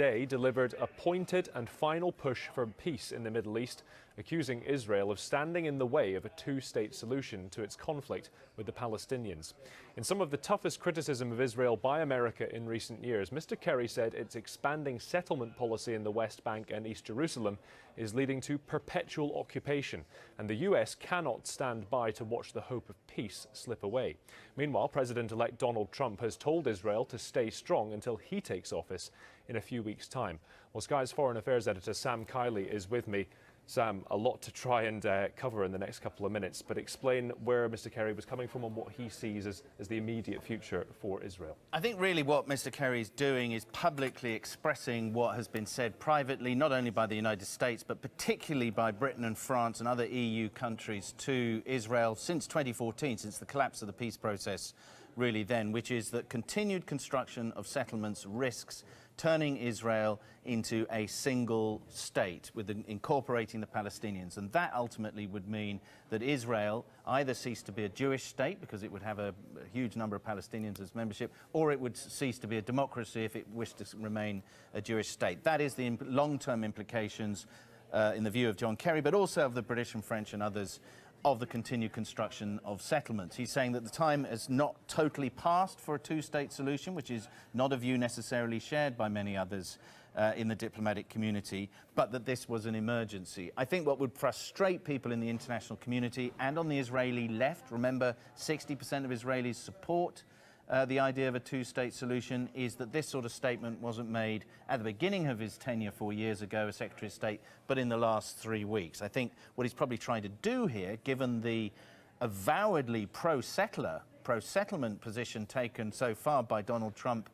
today delivered a pointed and final push for peace in the Middle East, accusing Israel of standing in the way of a two-state solution to its conflict with the Palestinians. In some of the toughest criticism of Israel by America in recent years, Mr. Kerry said its expanding settlement policy in the West Bank and East Jerusalem is leading to perpetual occupation, and the US cannot stand by to watch the hope of peace slip away. Meanwhile, President-elect Donald Trump has told Israel to stay strong until he takes office in a few weeks' time. Well, Sky's Foreign Affairs editor Sam Kiley is with me. Sam, a lot to try and cover in the next couple of minutes, but explain where Mr. Kerry was coming from and what he sees as the immediate future for Israel. I think really what Mr. Kerry is doing is publicly expressing what has been said privately, not only by the United States, but particularly by Britain and France and other EU countries to Israel since 2014, since the collapse of the peace process, really then, which is that continued construction of settlements risks turning Israel into a single state, with incorporating the Palestinians. And that ultimately would mean that Israel either cease to be a Jewish state, because it would have a huge number of Palestinians as membership, or it would cease to be a democracy if it wished to remain a Jewish state. That is the long-term implications, in the view of John Kerry, but also of the British and French and others, of the continued construction of settlements. He's saying that the time has not totally passed for a two-state solution, which is not a view necessarily shared by many others in the diplomatic community, but that this was an emergency. I think what would frustrate people in the international community and on the Israeli left, remember 60% of Israelis support the idea of a two-state solution, is that this sort of statement wasn't made at the beginning of his tenure 4 years ago as Secretary of State, but in the last 3 weeks. I think what he's probably trying to do here, given the avowedly pro-settler, pro-settlement position taken so far by Donald Trump,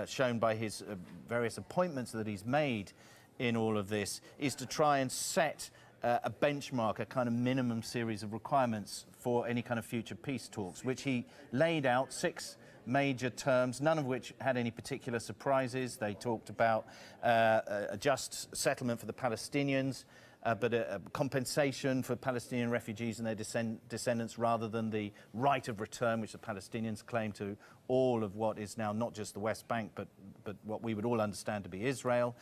shown by his various appointments that he's made in all of this, is to try and set a benchmark, a kind of minimum series of requirements for any kind of future peace talks, which he laid out 6 major terms, none of which had any particular surprises. They talked about a just settlement for the Palestinians, but a compensation for Palestinian refugees and their descendants, rather than the right of return which the Palestinians claim to all of what is now not just the West Bank, but what we would all understand to be Israel.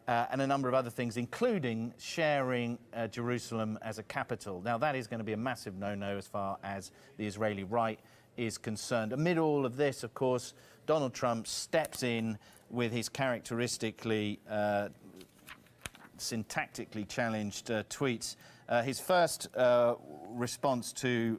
And a number of other things, including sharing Jerusalem as a capital. Now, that is going to be a massive no-no as far as the Israeli right is concerned. Amid all of this, of course, Donald Trump steps in with his characteristically syntactically challenged tweets. His first response to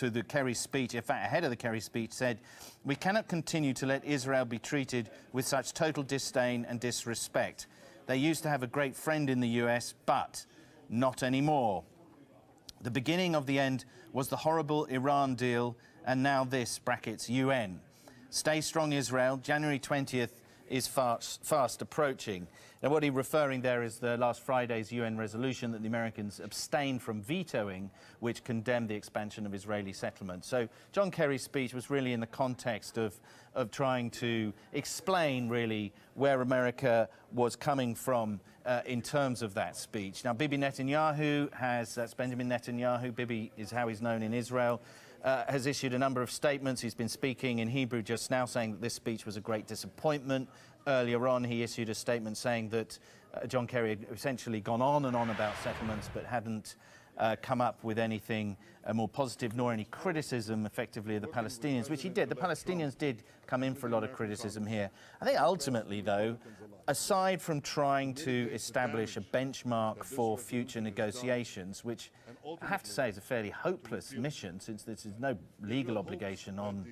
the Kerry speech, in fact, ahead of the Kerry speech, said, "We cannot continue to let Israel be treated with such total disdain and disrespect. They used to have a great friend in the US, but not anymore. The beginning of the end was the horrible Iran deal, and now this, brackets, UN. Stay strong, Israel. January 20th is fast approaching." Now, what he's referring there is the last Friday's UN resolution that the Americans abstained from vetoing, which condemned the expansion of Israeli settlements. So John Kerry's speech was really in the context of trying to explain, really, where America was coming from in terms of that speech. Now, Bibi Netanyahu that's Benjamin Netanyahu, Bibi is how he's known in Israel, has issued a number of statements. He's been speaking in Hebrew just now, saying that this speech was a great disappointment. Earlier on, he issued a statement saying that John Kerry had essentially gone on and on about settlements, but hadn't come up with anything more positive, nor any criticism, effectively, of the Palestinians, which he did. The Palestinians did come in for a lot of criticism here. I think ultimately, though, aside from trying to establish a benchmark for future negotiations, which I have to say is a fairly hopeless mission, since there is no legal obligation on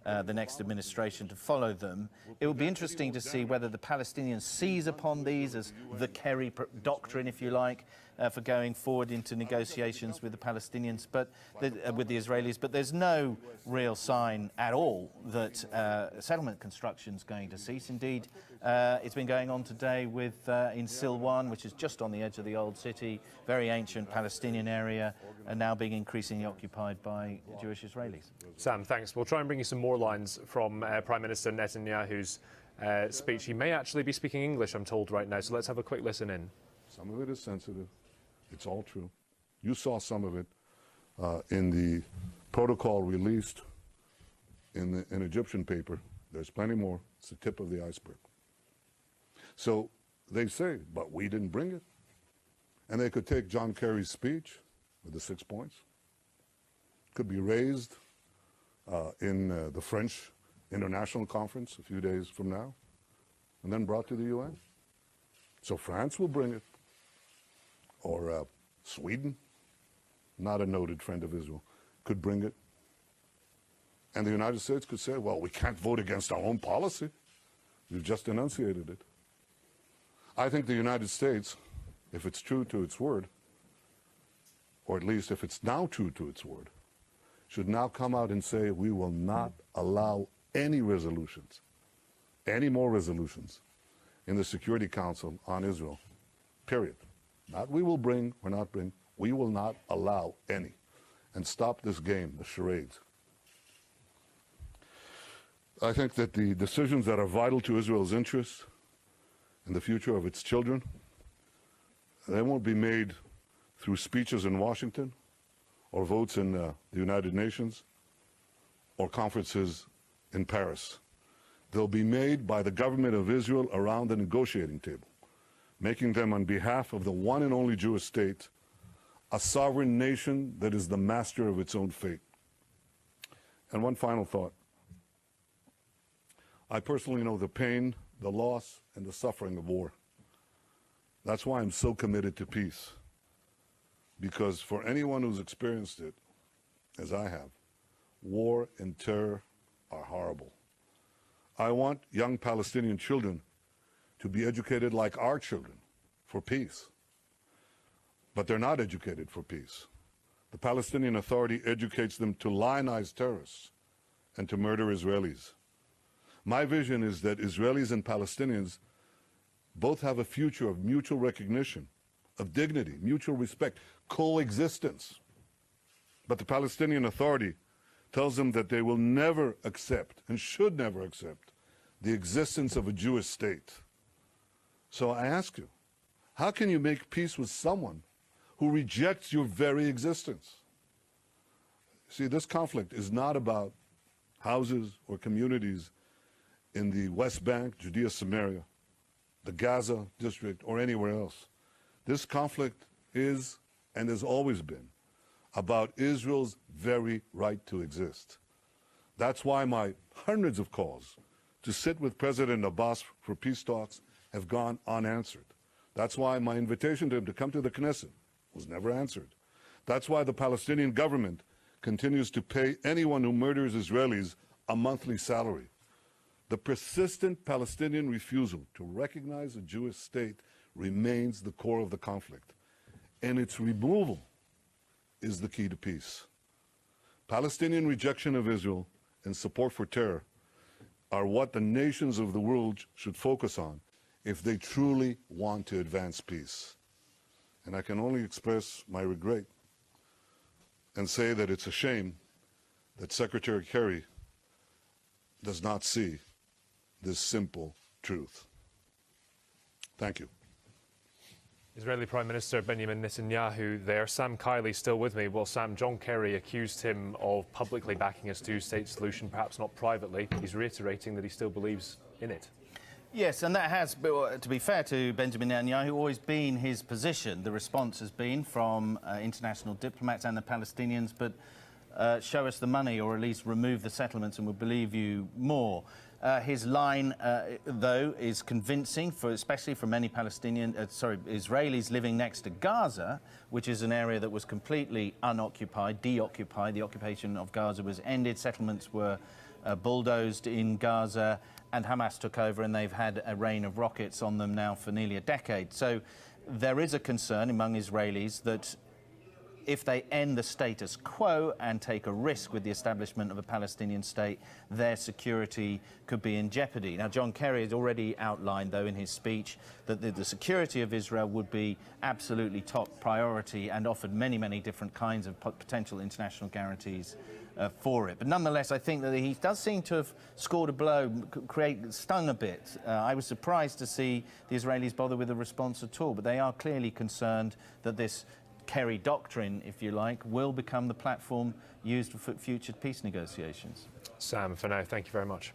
the next administration to follow them, it will be interesting to see whether the Palestinians seize upon these as the Kerry doctrine, if you like, for going forward into negotiations with the Palestinians, but with the Israelis. But there's no real sign at all that settlement construction is going to cease. Indeed, it's been going on today with in Silwan, which is just on the edge of the old city, very ancient Palestinian area, and now being increasingly occupied by Jewish Israelis. Sam, thanks. We'll try and bring you some more lines from Prime Minister Netanyahu's speech. He may actually be speaking English, I'm told, right now, so let's have a quick listen in. Some of it is sensitive. It's all true. You saw some of it in the protocol released in an Egyptian paper. There's plenty more. It's the tip of the iceberg. So they say, but we didn't bring it. And they could take John Kerry's speech with the 6 points, could be raised in the French International Conference a few days from now, and then brought to the UN. So France will bring it, or Sweden, not a noted friend of Israel, could bring it. And the United States could say, well, we can't vote against our own policy. We've just enunciated it. I think the United States, if it's true to its word, or at least if it's now true to its word, should now come out and say we will not allow any resolutions, any more resolutions in the Security Council on Israel, period. Not we will bring or not bring, we will not allow any. And stop this game, the charades. I think that the decisions that are vital to Israel's interests and the future of its children, they won't be made through speeches in Washington or votes in the United Nations or conferences in Paris. They'll be made by the government of Israel around the negotiating table, making them on behalf of the one and only Jewish state, a sovereign nation that is the master of its own fate. And one final thought. I personally know the pain, the loss, and the suffering of war. That's why I'm so committed to peace. Because for anyone who's experienced it, as I have, war and terror are horrible. I want young Palestinian children to be educated like our children for peace. But they're not educated for peace. The Palestinian Authority educates them to lionize terrorists and to murder Israelis. My vision is that Israelis and Palestinians both have a future of mutual recognition, of dignity, mutual respect, coexistence. But the Palestinian Authority tells them that they will never accept and should never accept the existence of a Jewish state. So I ask you, how can you make peace with someone who rejects your very existence? See, this conflict is not about houses or communities in the West Bank, Judea, Samaria, the Gaza district, or anywhere else. This conflict is and has always been about Israel's very right to exist. That's why my hundreds of calls to sit with President Abbas for peace talks have gone unanswered. That's why my invitation to him to come to the Knesset was never answered. That's why the Palestinian government continues to pay anyone who murders Israelis a monthly salary. The persistent Palestinian refusal to recognize a Jewish state remains the core of the conflict, and its removal is the key to peace. Palestinian rejection of Israel and support for terror are what the nations of the world should focus on if they truly want to advance peace. And I can only express my regret and say that it's a shame that Secretary Kerry does not see this simple truth. Thank you. Israeli Prime Minister Benjamin Netanyahu there. Sam Kiley still with me. Well, Sam, John Kerry accused him of publicly backing a two-state solution, perhaps not privately. He's reiterating that he still believes in it. Yes, and that has, to be fair to Benjamin Netanyahu, always been his position. The response has been from international diplomats and the Palestinians, but show us the money or at least remove the settlements and we'll believe you more. His line, though, is convincing, especially for many Israelis living next to Gaza, which is an area that was completely unoccupied, deoccupied. The occupation of Gaza was ended. Settlements were bulldozed in Gaza, and Hamas took over, and they've had a rain of rockets on them now for nearly a decade. So there is a concern among Israelis that if they end the status quo and take a risk with the establishment of a Palestinian state, their security could be in jeopardy. Now, John Kerry has already outlined, though, in his speech that the security of Israel would be absolutely top priority and offered many, many different kinds of potential international guarantees for it. But nonetheless, I think that he does seem to have scored a blow, stung a bit. I was surprised to see the Israelis bother with a response at all, but they are clearly concerned that this Kerry doctrine, if you like, will become the platform used for future peace negotiations. Sam, for now, thank you very much.